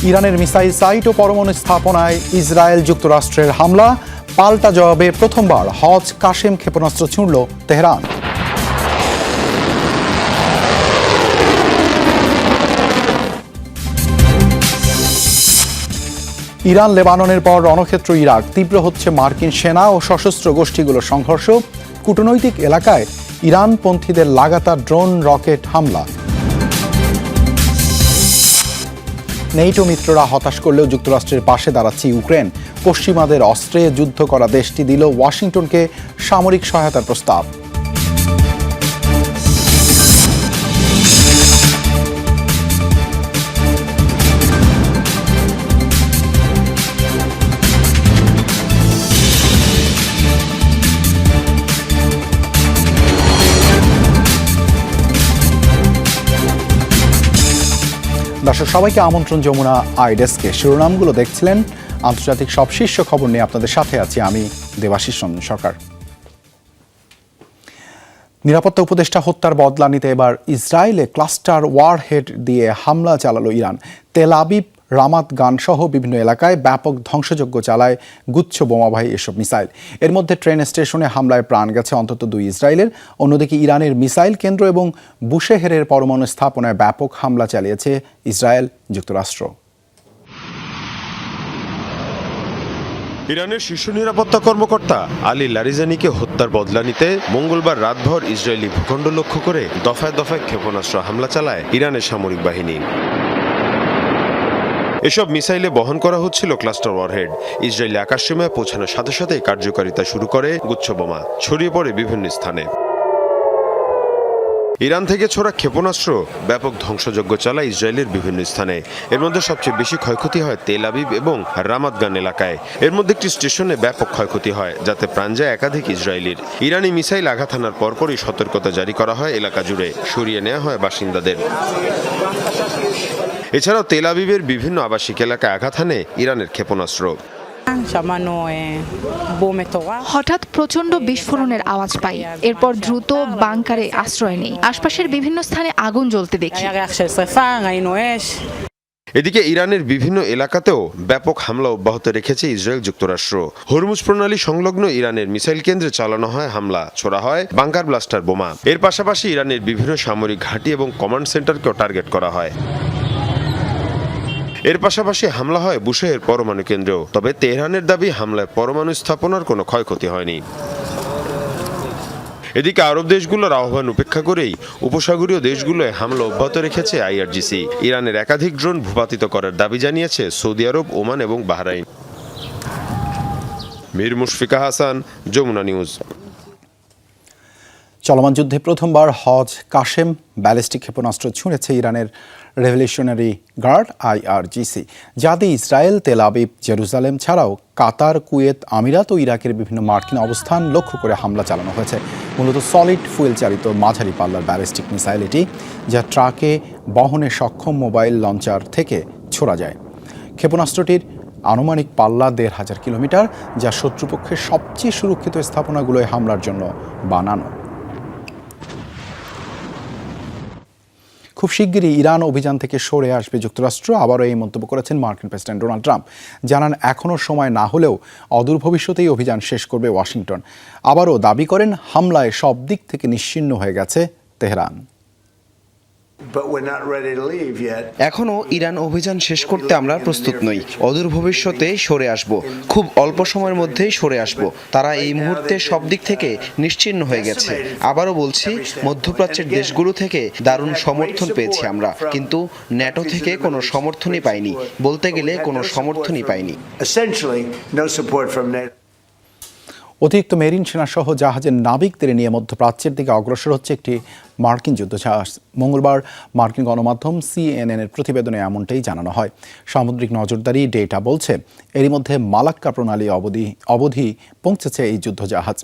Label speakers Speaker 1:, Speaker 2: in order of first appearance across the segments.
Speaker 1: ইরানের missile site ও পরমাণু স্থাপনায় ইসরায়েল যুক্তরাষ্ট্রের হামলা, পাল্টা জবাবে প্রথমবার হজ কাশেম ক্ষেপণাস্ত্র ছুঁড়ল তেহরান। ইরান লেবাননের পর রণক্ষেত্র ইরাক, তীব্র হচ্ছে মার্কিন সেনা ও সশস্ত্র গোষ্ঠীগুলোর সংঘর্ষ। কূটনৈতিক এলাকায় ইরানপন্থীদের লাগাতার ড্রোন রকেট হামলা। নেটো মিত্ররা হতাশ করলেও যুক্তরাষ্ট্রের পাশে দাঁড়াচ্ছে ইউক্রেন। পশ্চিমাদের অস্ত্রে যুদ্ধ করা দেশটি দিল ওয়াশিংটনকে সামরিক সহায়তার প্রস্তাব। দর্শক সবাইকে আমন্ত্রণ যমুনা আইডেস্কে। শিরোনামগুলো দেখছিলেন। আন্তর্জাতিক সব শীর্ষ খবর নিয়ে আপনাদের সাথে আছি আমি দেবাশিস রঞ্জন সরকার। নিরাপত্তা উপদেষ্টা হত্যার বদলা নিতে এবার ইসরায়েলে ক্লাস্টার ওয়ারহেড দিয়ে হামলা চালালো ইরান। তেল আবিব, রামাত গান সহ বিভিন্ন এলাকায় ব্যাপক ধ্বংসযজ্ঞ চালায় গুচ্ছ বোমাবাহী এসব মিসাইল। এর মধ্যে ট্রেন স্টেশনে হামলায় প্রাণ গেছে অন্তত 2 ইসরায়েলের। অন্যদিকে ইরানের মিসাইল কেন্দ্র এবং বুশেহেরের পরমাণু স্থাপনায় ব্যাপক হামলা চালিয়েছে ইসরায়েল যুক্তরাষ্ট্র।
Speaker 2: ইরানের শীর্ষ নিরাপত্তা কর্মকর্তা আলী লারিজানিকে হত্যার বদলা নিতে মঙ্গলবার রাতভর ইসরায়েলি ভূখণ্ড লক্ষ্য করে দফায় দফায় ক্ষেপণাস্ত্র হামলা চালায় ইরানের সামরিক বাহিনী। এসব মিসাইলে বহন করা হচ্ছিল ক্লাস্টার ওয়ারহেড। ইসরায়েলি আকাশসীমায় পৌঁছানোর সাথে সাথেই কার্যকারিতা শুরু করে গুচ্ছ বোমা, ছড়িয়ে পড়ে বিভিন্ন স্থানে। ইরান থেকে ছোড়া ক্ষেপণাস্ত্র ব্যাপক ধ্বংসযজ্ঞ চালায় ইসরায়েলের বিভিন্ন স্থানে। এর মধ্যে সবচেয়ে বেশি ক্ষয়ক্ষতি হয় তেল আবিব এবং রামাত গান এলাকায়। এর মধ্যে একটি স্টেশনে ব্যাপক ক্ষয়ক্ষতি হয়, যাতে প্রাণ যায় একাধিক ইসরায়েলির। ইরানি মিসাইল আঘাত হানার পরপরই সতর্কতা জারি করা হয় এলাকা জুড়ে, সরিয়ে নেওয়া হয় বাসিন্দাদের। এছাড়াও তেল আবিবের বিভিন্ন আবাসিক এলাকায় আঘাত হানে ইরানের ক্ষেপণাস্ত্র।
Speaker 3: হঠাৎ প্রচন্ড বিস্ফোরণের আওয়াজ পাই, এরপর দ্রুত বাংকারে আশ্রয় নেই। আশপাশের বিভিন্ন স্থানে আগুন জ্বলতে দেখি।
Speaker 2: এদিকে ইরানের বিভিন্ন এলাকাতেও ব্যাপক হামলা অব্যাহত রেখেছে ইসরায়েল যুক্তরাষ্ট্র। হরমুজ প্রণালী সংলগ্ন ইরানের মিসাইল কেন্দ্রে চালানো হয় হামলা, ছোড়া হয় বাংকার ব্লাস্টার বোমা। এর পাশাপাশি ইরানের বিভিন্ন সামরিক ঘাঁটি এবং কমান্ড সেন্টারকেও টার্গেট করা হয়। এর পাশাপাশি হামলা হয় বুশেহের পরমাণু কেন্দ্রেও। তবে তেহরানের দাবি হামলায় পরমাণু স্থাপনার কোনো ক্ষয়ক্ষতি হয়নি। এদিকে আরব দেশগুলোর আহ্বান উপেক্ষা করেই উপসাগরীয় দেশগুলোয় হামলা অব্যাহত রেখেছে আইআরজিসি। ইরানের একাধিক ড্রোন ভূপাতিত করার দাবি জানিয়েছে সৌদি আরব, ওমান এবং বাহরাইন। মীর মুশফিকা হাসান, যমুনা নিউজ।
Speaker 1: চলমান যুদ্ধে প্রথমবার হজ কাশেম ব্যালিস্টিক ক্ষেপণাস্ত্র ছুঁড়েছে ইরানের রেভলিউশনারি গার্ড আইআরজিসি, যা দিয়ে ইসরায়েল, তেল আবিব, জেরুজালেম ছাড়াও কাতার, কুয়েত, আমিরাত ও ইরাকের বিভিন্ন মার্কিন অবস্থান লক্ষ্য করে হামলা চালানো হয়েছে। মূলত সলিড ফুয়েল চালিত মাঝারি পাল্লার ব্যালিস্টিক মিসাইল এটি, যা ট্রাকে বহনে সক্ষম মোবাইল লঞ্চার থেকে ছোড়া যায়। ক্ষেপণাস্ত্রটির আনুমানিক পাল্লা ১৫০০ কিলোমিটার, যা শত্রুপক্ষের সবচেয়ে সুরক্ষিত স্থাপনাগুলোয় হামলার জন্য বানানো। খুব শিগগিরই ইরান অভিযান থেকে সরে আসবে যুক্তরাষ্ট্র, আবারও এই মন্তব্য করেছেন মার্কিন প্রেসিডেন্ট ডোনাল্ড ট্রাম্প। জানান এখনও সময় না হলেও অদূর ভবিষ্যতেই অভিযান শেষ করবে ওয়াশিংটন। আবারও দাবি করেন হামলায় সব দিক থেকে নিশ্চিহ্ন হয়ে গেছে তেহরান।
Speaker 4: এখনও ইরান অভিযান শেষ করতে আমরা প্রস্তুত নই। অদূর ভবিষ্যতে সরে আসব, খুব অল্প সময়ের মধ্যেই সরে আসব। তারা এই মুহূর্তে সব দিক থেকে নিশ্চিহ্ন হয়ে গেছে। আবারও বলছি, মধ্যপ্রাচ্যের দেশগুলো থেকে দারুণ সমর্থন পেয়েছি আমরা, কিন্তু ন্যাটো থেকে কোনো সমর্থনই পাইনি। বলতে গেলে কোনো সমর্থনই পাইনি।
Speaker 1: অতিরিক্ত মেরিন সেনাসহ জাহাজের নাবিকদের নিয়ে মধ্যপ্রাচ্যের দিকে অগ্রসর হচ্ছে একটি মার্কিন যুদ্ধজাহাজ। মঙ্গলবার মার্কিন গণমাধ্যম সিএনএনের প্রতিবেদনে এমনটাই জানানো হয়। সামুদ্রিক নজরদারি ডেটা বলছে এরই মধ্যে মালাক্কা প্রণালী অবধি পৌঁছেছে এই যুদ্ধজাহাজ।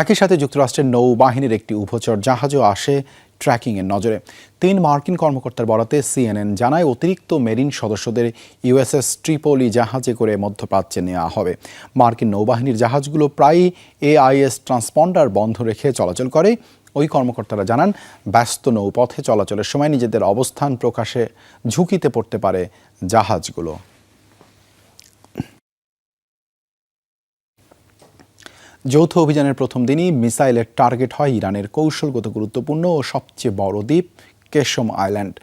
Speaker 1: একই সাথে যুক্তরাষ্ট্রের নৌবাহিনীর একটি উভচর জাহাজও আসে ট্র্যাকিংয়ের নজরে। 3 মার্কিন কর্মকর্তার বরাতে সিএনএন জানায় অতিরিক্ত মেরিন সদস্যদের ইউএসএস ট্রিপোলি জাহাজে করে মধ্যপ্রাচ্যে নেওয়া হবে। মার্কিন নৌবাহিনীর জাহাজগুলো প্রায়ই এআইএস ট্রান্সপন্ডার বন্ধ রেখে চলাচল করে। ওই কর্মকর্তারা জানান, ব্যস্ত নৌপথে চলাচলের সময় নিজেদের অবস্থান প্রকাশে ঝুঁকিতে পড়তে পারে জাহাজগুলো। যৌথ অভিযানের প্রথম দিনই মিসাইলের টার্গেট হয় ইরানের কৌশলগত গুরুত্বপূর্ণ ও সবচেয়ে বড় দ্বীপ কেশম আইল্যান্ড।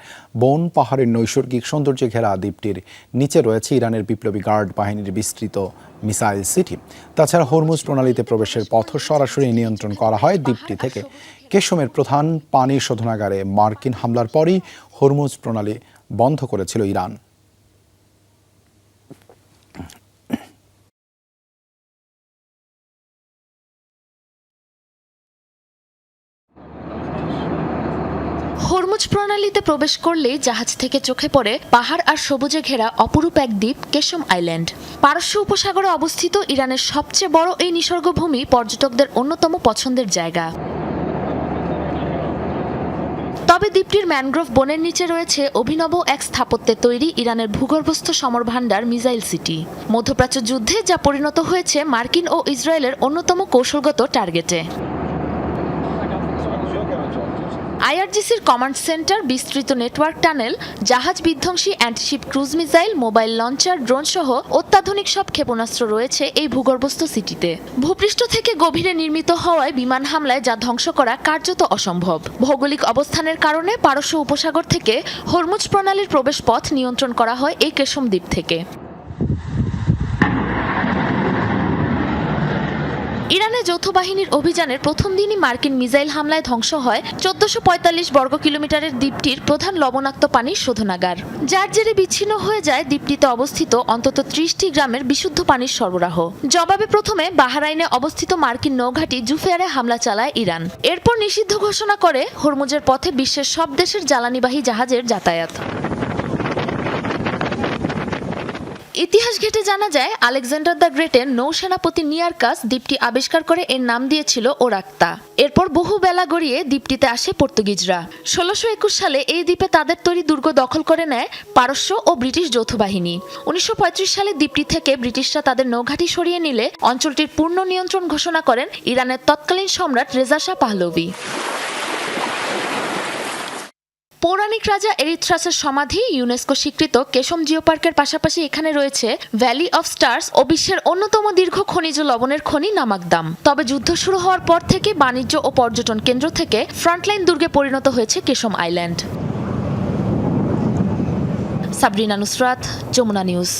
Speaker 1: বন পাহাড়ের নৈসর্গিক সৌন্দর্যে ঘেরা দ্বীপটির নিচে রয়েছে ইরানের বিপ্লবী গার্ড বাহিনীর বিস্তৃত মিসাইল সিটি। তাছাড়া হরমুজ প্রণালীতে প্রবেশের পথ সরাসরি নিয়ন্ত্রণ করা হয় দ্বীপটি থেকে। কেশমের প্রধান পানি শোধনাগারে মার্কিন হামলার পরই হরমুজ প্রণালী বন্ধ করেছিল ইরান।
Speaker 5: হরমুজ প্রণালীতে প্রবেশ করলেই জাহাজ থেকে চোখে পড়ে পাহাড় আর সবুজে ঘেরা অপরূপ এক দ্বীপ কেশম আইল্যান্ড। পারস্য উপসাগরে অবস্থিত ইরানের সবচেয়ে বড় এই নিসর্গভূমি পর্যটকদের অন্যতম পছন্দের জায়গা। তবে দ্বীপটির ম্যানগ্রোভ বনের নিচে রয়েছে অভিনব এক স্থাপত্যে তৈরি ইরানের ভূগর্ভস্থ সমরভান্ডার মিসাইল সিটি। মধ্যপ্রাচ্য যুদ্ধে যা পরিণত হয়েছে মার্কিন ও ইসরায়েলের অন্যতম কৌশলগত টার্গেটে। আইআরজিসির কমান্ড সেন্টার, বিস্তৃত নেটওয়ার্ক টানেল, জাহাজ বিধ্বংসী antiship cruise missile, mobile launcher, drone সহ অত্যাধুনিক সব ক্ষেপণাস্ত্র রয়েছে এই ভূগর্ভস্থ সিটিতে। ভূপৃষ্ঠ থেকে গভীরে নির্মিত হওয়ায় বিমান হামলায় যা ধ্বংস করা কার্যত অসম্ভব। ভৌগোলিক অবস্থানের কারণে পারস্য উপসাগর থেকে হরমুজ প্রণালীর প্রবেশ পথ নিয়ন্ত্রণ করা হয় এই কেশম দ্বীপ থেকে। ইরানের যৌথ বাহিনীর অভিযানের প্রথম দিনই মার্কিন মিসাইল হামলায় ধ্বংস হয় 1445 বর্গ কিলোমিটারের দ্বীপটির প্রধান লবণাক্ত পানির শোধনাগার, যার জেরে বিচ্ছিন্ন হয়ে যায় দ্বীপটিতে অবস্থিত অন্তত 30টি গ্রামের বিশুদ্ধ পানির সরবরাহ। জবাবে প্রথমে বাহরাইনে অবস্থিত মার্কিন নৌঘাঁটি জুফেয়ারে হামলা চালায় ইরান। এরপর নিষিদ্ধ ঘোষণা করে হরমুজের পথে বিশ্বের সব দেশের জ্বালানিবাহী জাহাজের যাতায়াত। ইতিহাস ঘেঁটে জানা যায়, আলেকজান্ডার দ্য গ্রেটের নৌসেনাপতি নিয়ারকাস দ্বীপটি আবিষ্কার করে এর নাম দিয়েছিল ওরাক্তা। এরপর বহু বেলা গড়িয়ে দ্বীপটিতে আসে পর্তুগিজরা। 1621 সালে এই দ্বীপে তাদের তৈরি দুর্গ দখল করে নেয় পারস্য ও ব্রিটিশ যৌথ বাহিনী। 1935 সালে দ্বীপটি থেকে ব্রিটিশরা তাদের নৌঘাঁটি সরিয়ে নিলে অঞ্চলটির পূর্ণ নিয়ন্ত্রণ ঘোষণা করেন ইরানের তৎকালীন সম্রাট রেজা শাহ পাহলভি। পৌরাণিক রাজা এরিথ্রাসের সমাধি, ইউনেস্কো স্বীকৃত কেশম জিও পার্কের পাশাপাশি এখানে রয়েছে ভ্যালি অফ স্টার্স ও বিশ্বের অন্যতম দীর্ঘ খনিজ লবণের খনি নামাকদাম। তবে যুদ্ধ শুরু হওয়ার পর থেকে বাণিজ্য ও পর্যটন কেন্দ্র থেকে ফ্রন্টলাইন দুর্গে পরিণত হয়েছে Qeshm island. Sabrina Nusrat, Jamuna News.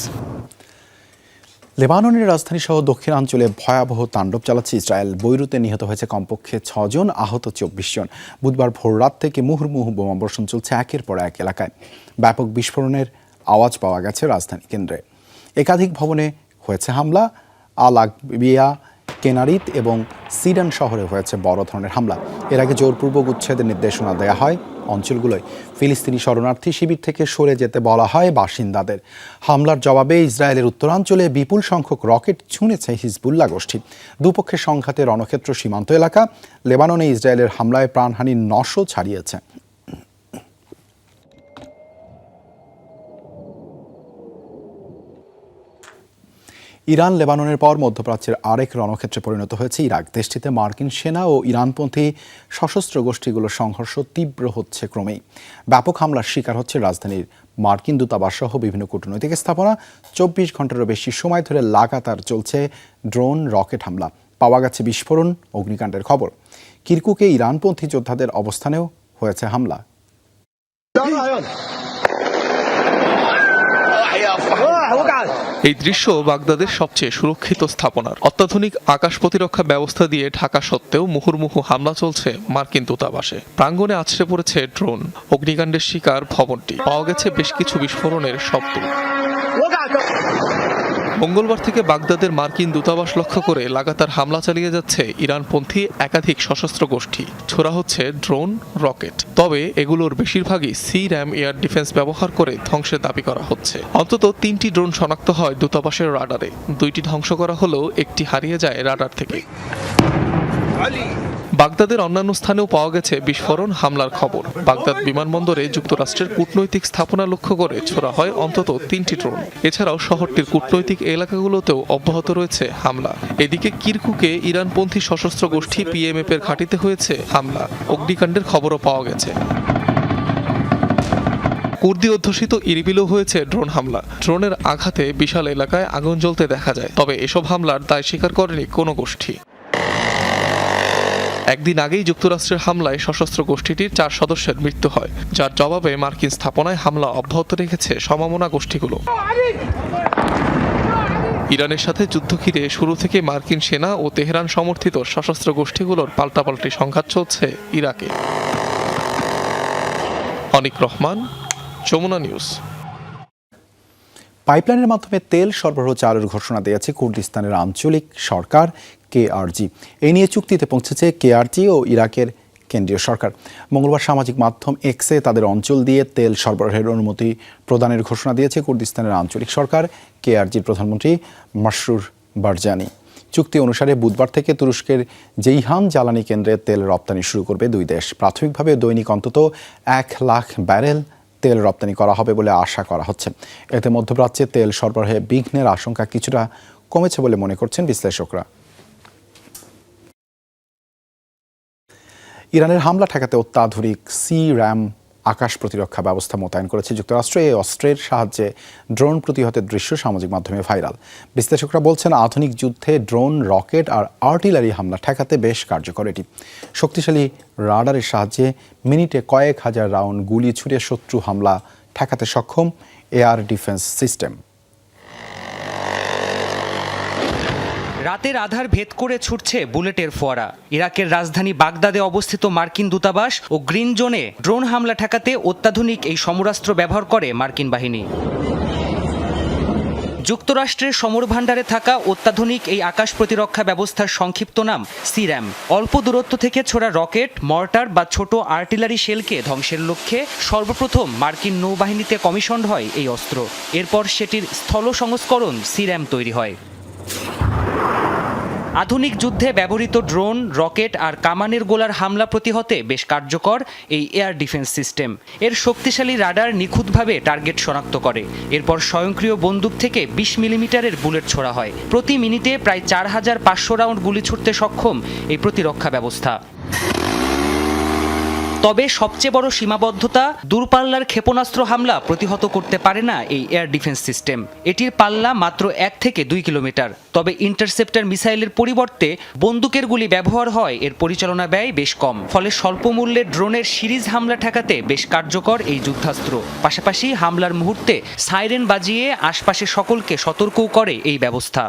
Speaker 1: লেবাননের রাজধানী সহ দক্ষিণাঞ্চলে ভয়াবহ তাণ্ডব চালাচ্ছে ইসরায়েল। বৈরুতে নিহত হয়েছে কমপক্ষে 6 জন, আহত 24 জন। বুধবার ভোররাত থেকে মুহুর্মুহু বোমাবর্ষণ চলছে একের পর এক এলাকায়। ব্যাপক বিস্ফোরণের আওয়াজ পাওয়া গেছে রাজধানী কেন্দ্রে। একাধিক ভবনে হয়েছে হামলা। আল আকবিয়া, কেনারিত এবং সিডান শহরে হয়েছে বড় ধরনের হামলা। এর আগে জোরপূর্বক উচ্ছেদের নির্দেশনা দেওয়া হয় অঞ্চলগুলোয়। ফিলিস্তিনি শরণার্থী শিবির থেকে সরে যেতে বলা হয় বাসিন্দাদের। হামলার জবাবে ইসরায়েলের উত্তরাঞ্চলে বিপুল সংখ্যক রকেট ছুঁড়েছে হিজবুল্লাহ গোষ্ঠী। দুপক্ষের সংঘাতে রণক্ষেত্র সীমান্ত এলাকা। লেবাননে ইসরায়েলের হামলায় প্রাণহানির 900 ছাড়িয়েছে। ইরান লেবাননের পর মধ্যপ্রাচ্যের আরেক রণক্ষেত্রে পরিণত হয়েছে ইরাক। দেশটিতে মার্কিন সেনা ও ইরানপন্থী সশস্ত্র গোষ্ঠীগুলোর সংঘর্ষ তীব্র হচ্ছে ক্রমেই। ব্যাপক হামলার শিকার হচ্ছে রাজধানীর মার্কিন দূতাবাস সহ বিভিন্ন কূটনৈতিক স্থাপনা। 24 ঘন্টারও বেশি সময় ধরে লাগাতার চলছে ড্রোন, রকেট হামলা। পাওয়া গেছে বিস্ফোরণ, অগ্নিকাণ্ডের খবর। কিরকুকে ইরানপন্থী যোদ্ধাদের অবস্থানেও হয়েছে হামলা।
Speaker 6: এই দৃশ্য বাগদাদের সবচেয়ে সুরক্ষিত স্থাপনার। অত্যাধুনিক আকাশ প্রতিরক্ষা ব্যবস্থা দিয়ে ঢাকা সত্ত্বেও মুহুর্মুহু হামলা চলছে মার্কিন দূতাবাসে। প্রাঙ্গণে আছড়ে পড়েছে ড্রোন। অগ্নিকাণ্ডের শিকার ভবনটি। পাওয়া গেছে বেশ কিছু বিস্ফোরণের শব্দ। মঙ্গলবার থেকে বাগদাদের মার্কিন দূতাবাস লক্ষ্য করে লাগাতার হামলা চালিয়ে যাচ্ছে ইরানপন্থী একাধিক সশস্ত্র গোষ্ঠী। ছোড়া হচ্ছে ড্রোন, রকেট। তবে এগুলোর বেশিরভাগই সি-র্যাম এয়ার ডিফেন্স ব্যবহার করে ধ্বংসের দাবি করা হচ্ছে। অন্তত 3টি ড্রোন শনাক্ত হয় দূতাবাসের রাডারে। 2টি ধ্বংস করা হলেও একটি হারিয়ে যায় রাডার থেকে। বাগদাদের অন্যান্য স্থানেও পাওয়া গেছে বিস্ফোরণ হামলার খবর। বাগদাদ বিমানবন্দরে যুক্তরাষ্ট্রের কূটনৈতিক স্থাপনা লক্ষ্য করে ছোড়া হয় অন্তত 3টি ড্রোন। এছাড়াও শহরটির কূটনৈতিক এলাকাগুলোতেও অব্যাহত রয়েছে হামলা। এদিকে কিরকুকে ইরানপন্থী সশস্ত্র গোষ্ঠী PMF এর ঘাঁটিতে হয়েছে হামলা। অগ্নিকাণ্ডের খবরও পাওয়া গেছে। কুর্দি অধ্যুষিত ইরবিলেও হয়েছে ড্রোন হামলা। ড্রোনের আঘাতে বিশাল এলাকায় আগুন জ্বলতে দেখা যায়, তবে এসব হামলার দায় স্বীকার করেনি কোনো গোষ্ঠী। একদিন আগেই যুক্তরাষ্ট্রের হামলায় সশস্ত্র গোষ্ঠীটির 4 সদস্যের মৃত্যু হয়, যার জবাবে মার্কিন স্থাপনায় হামলা অব্যাহত রেখেছে সমমনা গোষ্ঠীগুলো। ইরানের সাথে যুদ্ধ ঘিরে শুরু থেকে মার্কিন সেনা ও তেহরান সমর্থিত সশস্ত্র গোষ্ঠীগুলোর পাল্টাপাল্টি সংঘাত চলছে ইরাকে। অনিক রহমান, যমুনা নিউজ।
Speaker 1: পাইপলাইনের মাধ্যমে তেল সরবরাহ চালুর ঘোষণা দিয়েছে কুর্দিস্তানের আঞ্চলিক সরকার KRG। এই নিয়ে চুক্তিতে পৌঁছেছে KRG ও ইরাকের কেন্দ্রীয় সরকার। মঙ্গলবার সামাজিক মাধ্যম এক্সে তাদের অঞ্চল দিয়ে তেল সরবরাহের অনুমতি প্রদানের ঘোষণা দিয়েছে কুর্দিস্তানের আঞ্চলিক সরকার KRGর প্রধানমন্ত্রী মাসরুর বারজানি। চুক্তি অনুসারে বুধবার থেকে তুরস্কের জেইহান জ্বালানি কেন্দ্রে তেল রপ্তানি শুরু করবে দুই দেশ। প্রাথমিকভাবে দৈনিক অন্তত 1 লাখ ব্যারেল তেল রপ্তানি করা হবে বলে আশা করা হচ্ছে। এতে মধ্যপ্রাচ্যে তেল সরবরাহে বিঘ্নের আশঙ্কা কিছুটা কমেছে বলে মনে করছেন বিশ্লেষকরা। ইরানের হামলা ঠেকাতে অত্যাধুনিক C-RAM আকাশ প্রতিরক্ষা ব্যবস্থা মোতায়েন করেছে যুক্তরাষ্ট্র। এই অস্ত্রের সাহায্যে ড্রোন প্রতিহতের দৃশ্য সামাজিক মাধ্যমে ভাইরাল। বিশ্লেষকরা বলছেন, আধুনিক যুদ্ধে ড্রোন, রকেট আর আর্টিলারি হামলা ঠেকাতে বেশ কার্যকর এটি। শক্তিশালী রাডারের সাহায্যে মিনিটে কয়েক হাজার রাউন্ড গুলি ছুড়ে শত্রু হামলা ঠেকাতে সক্ষম এয়ার ডিফেন্স সিস্টেম।
Speaker 7: রাতের আধার ভেদ করে ছুটছে বুলেটের ফোয়ারা। ইরাকের রাজধানী বাগদাদে অবস্থিত মার্কিন দূতাবাস ও গ্রিন জোনে ড্রোন হামলা ঠেকাতে অত্যাধুনিক এই সমরাস্ত্র ব্যবহার করে মার্কিন বাহিনী। যুক্তরাষ্ট্রের সমর ভাণ্ডারে থাকা অত্যাধুনিক এই আকাশ প্রতিরক্ষা ব্যবস্থার সংক্ষিপ্ত নাম C-RAM। অল্প দূরত্ব থেকে ছোড়া রকেট, মর্টার বা ছোট আর্টিলারি শেলকে ধ্বংসের লক্ষ্যে সর্বপ্রথম মার্কিন নৌবাহিনীতে কমিশন হয় এই অস্ত্র। এরপর সেটির স্থল সংস্করণ C-RAM তৈরি হয়। আধুনিক যুদ্ধে ব্যবহৃত ড্রোন, রকেট আর কামানের গোলার হামলা প্রতিহতে বেশ কার্যকর এই এয়ার ডিফেন্স সিস্টেম। এর শক্তিশালী রাডার নিখুঁতভাবে টার্গেট শনাক্ত করে। এরপর স্বয়ংক্রিয় বন্দুক থেকে 20 মিলিমিটারের বুলেট ছোড়া হয়। প্রতি মিনিটে প্রায় 4500 রাউন্ড গুলি ছুড়তে সক্ষম এই প্রতিরক্ষা ব্যবস্থা। তবে সবচেয়ে বড় সীমাবদ্ধতা, দূরপাল্লার ক্ষেপণাস্ত্র হামলা প্রতিহত করতে পারে না এই এয়ার ডিফেন্স সিস্টেম। এটির পাল্লা মাত্র 1 থেকে 2 কিলোমিটার। তবে ইন্টারসেপ্টর মিসাইলের পরিবর্তে বন্দুকের গুলি ব্যবহার হয় এর পরিচালনা ব্যয় বেশ কম। ফলে স্বল্প মূল্যে ড্রোনের সিরিজ হামলা ঠেকাতে বেশ কার্যকর এই যুদ্ধাস্ত্র। পাশাপাশি হামলার মুহূর্তে সাইরেন বাজিয়ে আশপাশে সকলকে সতর্কও করে এই ব্যবস্থা।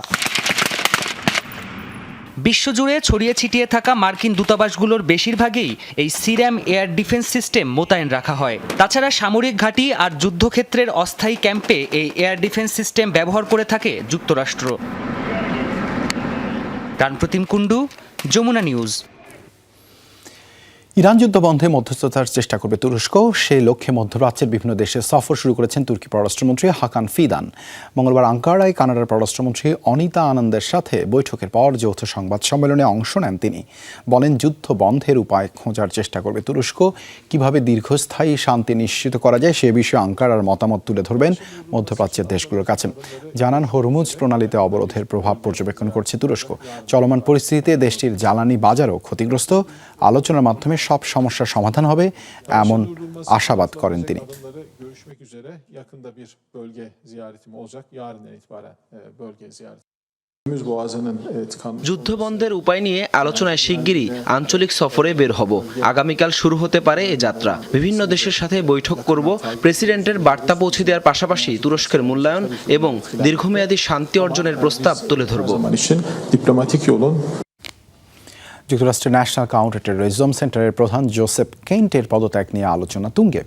Speaker 7: বিশ্বজুড়ে ছড়িয়ে ছিটিয়ে থাকা মার্কিন দূতাবাসগুলোর বেশিরভাগেই এই C-RAM এয়ার ডিফেন্স সিস্টেম মোতায়েন রাখা হয়। তাছাড়া সামরিক ঘাঁটি আর যুদ্ধক্ষেত্রের অস্থায়ী ক্যাম্পে এই এয়ার ডিফেন্স সিস্টেম ব্যবহার করে থাকে যুক্তরাষ্ট্র। প্রাণপ্রতিম কুণ্ডু, যমুনা নিউজ।
Speaker 1: ইরান যুদ্ধ বন্ধে মধ্যস্থতার চেষ্টা করবে তুরস্ক। সেই লক্ষ্যে মধ্যপ্রাচ্যের বিভিন্ন দেশে সফর শুরু করেছেন তুর্কি পররাষ্ট্রমন্ত্রী হাকান ফিদান। মঙ্গলবার আঙ্কারায় কানাডার পররাষ্ট্রমন্ত্রী অনিতা আনন্দের সাথে বৈঠকের পর যৌথ সংবাদ সম্মেলনে অংশ নেন তিনি। বলেন, যুদ্ধ বন্ধের উপায় খোঁজার চেষ্টা করবে তুরস্ক। কিভাবে দীর্ঘস্থায়ী শান্তি নিশ্চিত করা যায় সে বিষয়ে আঙ্কারার মতামত তুলে ধরবেন মধ্যপ্রাচ্যের দেশগুলোর কাছে। জানান, হরমুজ প্রণালীতে অবরোধের প্রভাব পর্যবেক্ষণ করছে তুরস্ক। চলমান পরিস্থিতিতে দেশটির জ্বালানি বাজারও ক্ষতিগ্রস্ত। আলোচনার মাধ্যমে সব সমস্যার সমাধান হবে এমন আশাবাদ করেন তিনি।
Speaker 8: যুদ্ধবন্ধের উপায় নিয়ে আলোচনায় শিগগিরই আঞ্চলিক সফরে বের হব। আগামীকাল শুরু হতে পারে এ যাত্রা। বিভিন্ন দেশের সাথে বৈঠক করব। প্রেসিডেন্টের বার্তা পৌঁছে দেওয়ার পাশাপাশি তুরস্কের মূল্যায়ন এবং দীর্ঘমেয়াদী শান্তি অর্জনের প্রস্তাব তুলে ধরব।
Speaker 1: যুক্তরাষ্ট্রের ন্যাশনাল কাউন্টার টেরোরিজম সেন্টারের প্রধান জোসেফ কেন্টের পদত্যাগ নিয়ে আলোচনা তুঙ্গে।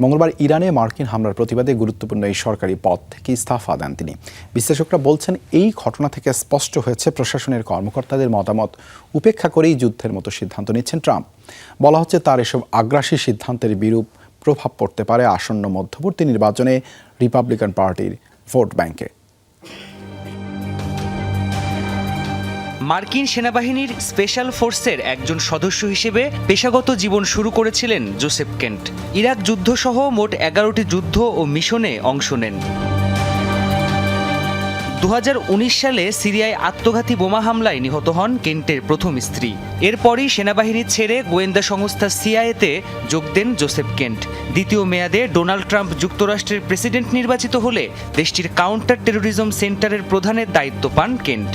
Speaker 1: মঙ্গলবার ইরানে মার্কিন হামলার প্রতিবাদে গুরুত্বপূর্ণ এই সরকারি পদ থেকে ইস্তফা দেন তিনি। বিশ্লেষকরা বলছেন, এই ঘটনা থেকে স্পষ্ট হয়েছে প্রশাসনের কর্মকর্তাদের মতামত উপেক্ষা করেই যুদ্ধের মতো সিদ্ধান্ত নিচ্ছেন ট্রাম্প। বলা হচ্ছে, তার এসব আগ্রাসী সিদ্ধান্তের বিরূপ প্রভাব পড়তে পারে আসন্ন মধ্যবর্তী নির্বাচনে রিপাবলিকান পার্টির ভোট ব্যাংকে।
Speaker 7: মার্কিন সেনাবাহিনীর স্পেশাল ফোর্সের একজন সদস্য হিসেবে পেশাগত জীবন শুরু করেছিলেন জোসেফ কেন্ট। ইরাক যুদ্ধসহ মোট 11টি যুদ্ধ ও মিশনে অংশ নেন। 2019 সালে সিরিয়ায় আত্মঘাতী বোমা হামলায় নিহত হন কেন্টের প্রথম স্ত্রী। এরপরই সেনাবাহিনী ছেড়ে গোয়েন্দা সংস্থা সিআইএতে যোগ দেন জোসেফ কেন্ট। দ্বিতীয় মেয়াদে ডোনাল্ড ট্রাম্প যুক্তরাষ্ট্রের প্রেসিডেন্ট নির্বাচিত হলে দেশটির কাউন্টার টেরোরিজম সেন্টারের প্রধানের দায়িত্ব পান কেন্ট।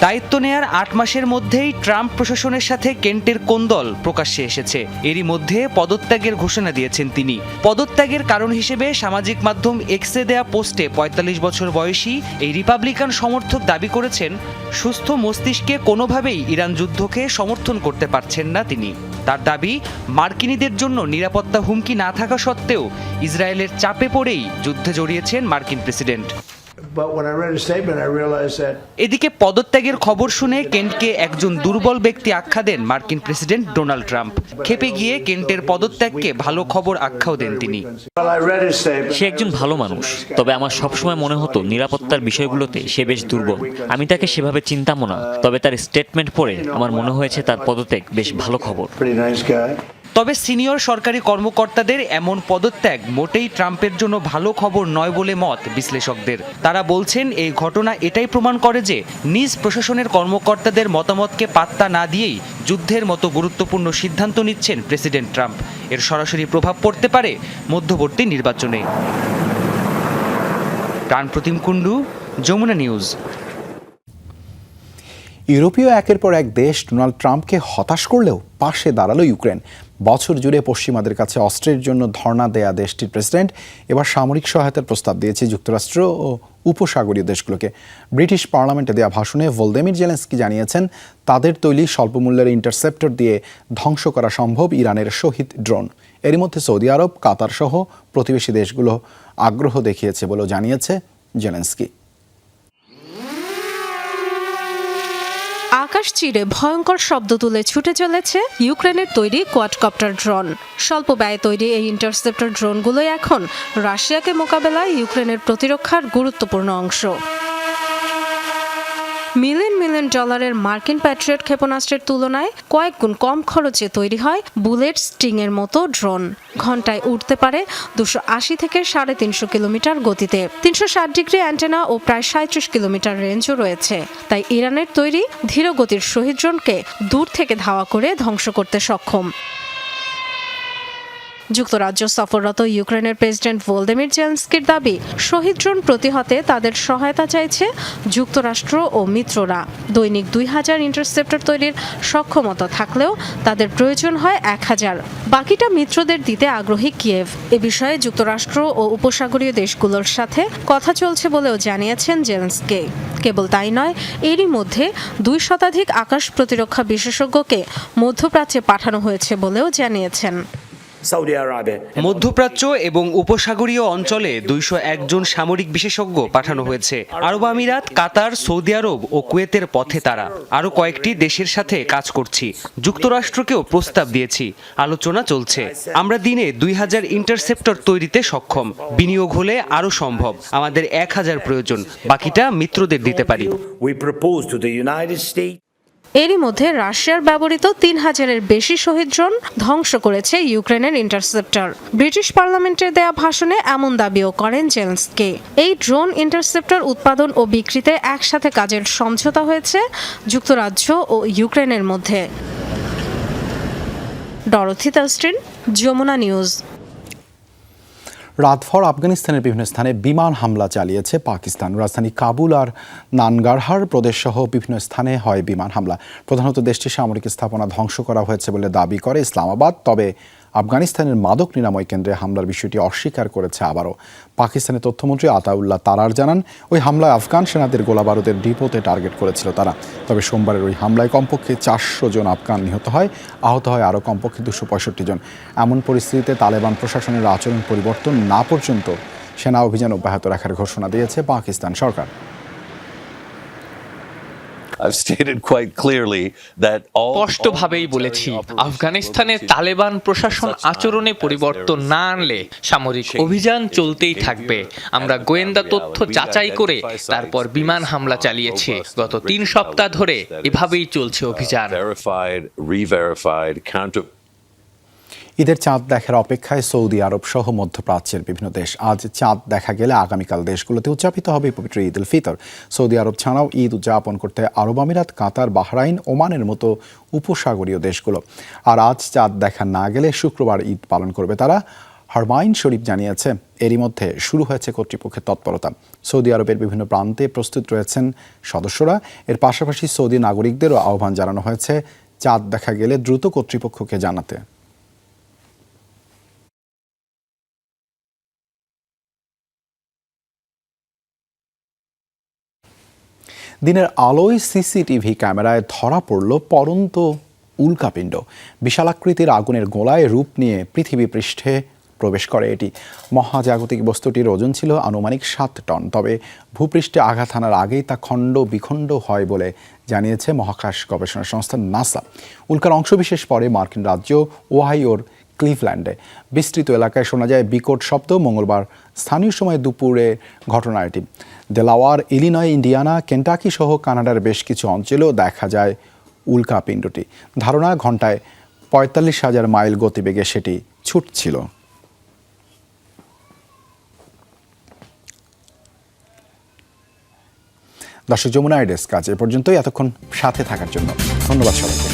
Speaker 7: দায়িত্ব নেয়ার 8 মাসের মধ্যেই ট্রাম্প প্রশাসনের সাথে কেন্টের কোন্দল প্রকাশ্যে এসেছে। এরই মধ্যে পদত্যাগের ঘোষণা দিয়েছেন তিনি। পদত্যাগের কারণ হিসেবে সামাজিক মাধ্যম এক্সে দেয়া পোস্টে 45 বছর বয়সী এই রিপাবলিকান সমর্থক দাবি করেছেন সুস্থ মস্তিষ্কে কোনোভাবেই ইরান যুদ্ধকে সমর্থন করতে পারছেন না তিনি। তার দাবি, মার্কিনীদের জন্য নিরাপত্তা হুমকি না থাকা সত্ত্বেও ইসরায়েলের চাপে পড়েই যুদ্ধে জড়িয়েছেন মার্কিন প্রেসিডেন্ট। এদিকে পদত্যাগের খবর শুনে কেন্টকে একজন দুর্বল ব্যক্তি আখ্যা দেন মার্কিন প্রেসিডেন্ট ডোনাল্ড ট্রাম্প। ক্ষেপে গিয়ে কেন্টের পদত্যাগকে ভালো খবর আখ্যাও দেন তিনি।
Speaker 9: সে একজন ভালো মানুষ, তবে আমার সবসময় মনে হতো নিরাপত্তার বিষয়গুলোতে সে বেশ দুর্বল। আমি তাকে সেভাবে চিনতামও না, তবে তার স্টেটমেন্ট পড়ে আমার মনে হয়েছে তার পদত্যাগ বেশ ভালো খবর।
Speaker 7: তবে সিনিয়র সরকারি কর্মকর্তাদের এমন পদত্যাগ মোটেই ট্রাম্পের জন্য ভালো খবর নয় বলে মত বিশ্লেষকদের। তারা বলছেন এই ঘটনা এটাই প্রমাণ করে যে নিজ প্রশাসনের কর্মকর্তাদের মতামতকে পাত্তা না দিয়েই যুদ্ধের মতো গুরুত্বপূর্ণ সিদ্ধান্ত নিচ্ছেন প্রেসিডেন্ট ট্রাম্প। এর সরাসরি প্রভাব পড়তে পারে মধ্যবর্তী নির্বাচনে। প্রাণপ্রতিম কুণ্ডু, যমুনা নিউজ।
Speaker 1: ইউরোপীয় একের পর এক দেশ ডোনাল্ড ট্রাম্পকে হতাশ করলেও পাশে দাঁড়ালো ইউক্রেন। বছর জুড়ে পশ্চিমাদের কাছে অস্ত্রের জন্য ধর্ণা দেয়া দেশটির প্রেসিডেন্ট এবার সামরিক সহায়তার প্রস্তাব দিয়েছে যুক্তরাষ্ট্র ও উপসাগরীয় দেশগুলোকে। ব্রিটিশ পার্লামেন্টে দেয়া ভাষণে ভলোদিমির জেলেনস্কি জানিয়েছেন তাদের তৈরি স্বল্পমূল্যের ইন্টারসেপ্টর দিয়ে ধ্বংস করা সম্ভব ইরানের শহীদ ড্রোন। এরই মধ্যে সৌদি আরব, কাতার সহ প্রতিবেশী দেশগুলো আগ্রহ দেখিয়েছে বলেও জানিয়েছে জেলেনস্কি।
Speaker 10: আকাশ চিরে ভয়ঙ্কর শব্দ তুলে ছুটে চলেছে ইউক্রেনের তৈরি কোয়াডকপ্টার ড্রোন। স্বল্প ব্যয়ে তৈরি এই ইন্টারসেপ্টর ড্রোনগুলোই এখন রাশিয়াকে মোকাবেলায় ইউক্রেনের প্রতিরক্ষার গুরুত্বপূর্ণ অংশ। মিলিয়ন মিলিয়ন ডলারের মার্কিন প্যাট্রিয়ট ক্ষেপণাস্ত্রের তুলনায় কয়েক গুণ কম খরচে তৈরি হয় বুলেট স্টিংয়ের মতো ড্রোন। ঘন্টায় উঠতে পারে 280 থেকে 350 কিলোমিটার গতিতে। 360 ডিগ্রি অ্যান্টেনা ও প্রায় 37 কিলোমিটার রেঞ্জও রয়েছে। তাই ইরানের তৈরি ধীর গতির শহীদ ড্রোনকে দূর থেকে ধাওয়া করে ধ্বংস করতে সক্ষম। যুক্তরাজ্য সফররত ইউক্রেনের প্রেসিডেন্ট ভলোদিমির জেলেনস্কির দাবি, শহীদ ড্রোন প্রতিহতে তাদের সহায়তা চাইছে যুক্তরাষ্ট্র ও মিত্ররা। দৈনিক 2000 ইন্টারসেপ্টর তৈরির সক্ষমতা থাকলেও তাদের প্রয়োজন হয় 1000। বাকিটা মিত্রদের দিতে আগ্রহী কিয়েভ। এ বিষয়ে যুক্তরাষ্ট্র ও উপসাগরীয় দেশগুলোর সাথে কথা চলছে বলেও জানিয়েছেন জেলেনস্কি। কেবল তাই নয়, এরই মধ্যে 2 শতাধিক আকাশ প্রতিরক্ষা বিশেষজ্ঞকে মধ্যপ্রাচ্যে পাঠানো হয়েছে বলেও জানিয়েছেন।
Speaker 7: মধ্যপ্রাচ্য এবং উপসাগরীয় অঞ্চলে 201 জন সামরিক বিশেষজ্ঞ পাঠানো হয়েছে। আরব আমিরাত, কাতার, সৌদি আরব ও কুয়েতের পথে তারা। আরও কয়েকটি দেশের সাথে কাজ করছি। যুক্তরাষ্ট্রকেও প্রস্তাব দিয়েছি, আলোচনা চলছে। আমরা দিনে 2000 ইন্টারসেপ্টর তৈরিতে সক্ষম। বিনিয়োগ হলে আরও সম্ভব। আমাদের 1000 প্রয়োজন, বাকিটা মিত্রদের দিতে পারি।
Speaker 10: এরই মধ্যে রাশিয়ার ব্যবহৃত 3000-এর বেশি শহীদ ড্রোন ধ্বংস করেছে ইউক্রেনের ইন্টারসেপ্টর। ব্রিটিশ পার্লামেন্টের দেয়া ভাষণে এমন দাবিও করেন জেলেনস্কি। এই ড্রোন ইন্টারসেপ্টর উৎপাদন ও বিক্রিতে একসাথে কাজের সমঝোতা হয়েছে যুক্তরাজ্য ও ইউক্রেনের মধ্যে। ডরথি তাস্টিন, যমুনা নিউজ।
Speaker 1: রাতভর আফগানিস্তানের বিভিন্ন স্থানে বিমান হামলা চালিয়েছে পাকিস্তান। রাজধানী কাবুল আর নানগারহার প্রদেশ সহ বিভিন্ন স্থানে হয় বিমান হামলা। প্রধানত দেশটির সামরিক স্থাপনা ধ্বংস করা হয়েছে বলে দাবি করে ইসলামাবাদ। তবে আফগানিস্তানের মাদক নিরাময় কেন্দ্রে হামলার বিষয়টি অস্বীকার করেছে আবারও। পাকিস্তানের তথ্যমন্ত্রী আতাউল্লাহ তারার জানান, ওই হামলায় আফগান সেনাদের গোলাবারুদের ডিপোতে টার্গেট করেছিল তারা। তবে সোমবারের ওই হামলায় কমপক্ষে 400 জন আফগান নিহত হয়, আহত হয় আরও কমপক্ষে 265 জন। এমন পরিস্থিতিতে তালেবান প্রশাসনের আচরণ পরিবর্তন না পর্যন্ত সেনা অভিযান অব্যাহত রাখার ঘোষণা দিয়েছে পাকিস্তান সরকার।
Speaker 11: স্পষ্টভাবেই বলেছি, আফগানিস্তানে তালেবান প্রশাসন আচরণে পরিবর্তন না আনলে সামরিক অভিযান চলতেই থাকবে। আমরা গোয়েন্দা তথ্য যাচাই করে তারপর বিমান হামলা চালিয়েছি। গত 3 সপ্তাহ ধরে এভাবেই চলছে অভিযান।
Speaker 1: ঈদের চাঁদ দেখার অপেক্ষায় সৌদি আরব সহ মধ্যপ্রাচ্যের বিভিন্ন দেশ। আজ চাঁদ দেখা গেলে আগামীকাল দেশগুলোতে উদযাপিত হবে পবিত্র ঈদ উল ফিতর। সৌদি আরব ছাড়াও ঈদ উদযাপন করতে আরব আমিরাত, কাতার, বাহরাইন, ওমানের মতো উপসাগরীয় দেশগুলো। আর আজ চাঁদ দেখা না গেলে শুক্রবার ঈদ পালন করবে তারা। হারমাইন শরীফ জানিয়েছে, এরই মধ্যে শুরু হয়েছে কর্তৃপক্ষের তৎপরতা। সৌদি আরবের বিভিন্ন প্রান্তে প্রস্তুত রয়েছেন সদস্যরা। এর পাশাপাশি সৌদি নাগরিকদেরও আহ্বান জানানো হয়েছে চাঁদ দেখা গেলে দ্রুত কর্তৃপক্ষকে জানাতে। দিনের আলোয় সিসিটিভি ক্যামেরায় ধরা পড়ল পড়ন্ত উল্কাপিণ্ড। বিশালাকৃতির আগুনের গোলায় রূপ নিয়ে পৃথিবী পৃষ্ঠে প্রবেশ করে এটি। মহাজাগতিক বস্তুটির ওজন ছিল আনুমানিক 7 টন। তবে ভূপৃষ্ঠে আঘাত হানার আগেই তা খণ্ড বিখণ্ড হয় বলে জানিয়েছে মহাকাশ গবেষণা সংস্থা নাসা। উল্কার অংশবিশেষ পরে মার্কিন রাজ্য ওহাইওর ক্লিভল্যান্ডে। বিস্তৃত এলাকায় শোনা যায় বিকট শব্দ। মঙ্গলবার স্থানীয় সময় দুপুরে ঘটনা এটি। ডেলাওয়ার, ইলিনয়, ইন্ডিয়ানা, কেন্টাকি সহ কানাডার বেশ কিছু অঞ্চলেও দেখা যায় উল্কাপিণ্ডটি। ধারণা, ঘন্টায় 45,000 মাইল গতিবেগে সেটি ছুটছিল। দর্শক, যমুনা ডেস্ক আজ এ পর্যন্তই। এতক্ষণ সাথে থাকার জন্য ধন্যবাদ সবাইকে।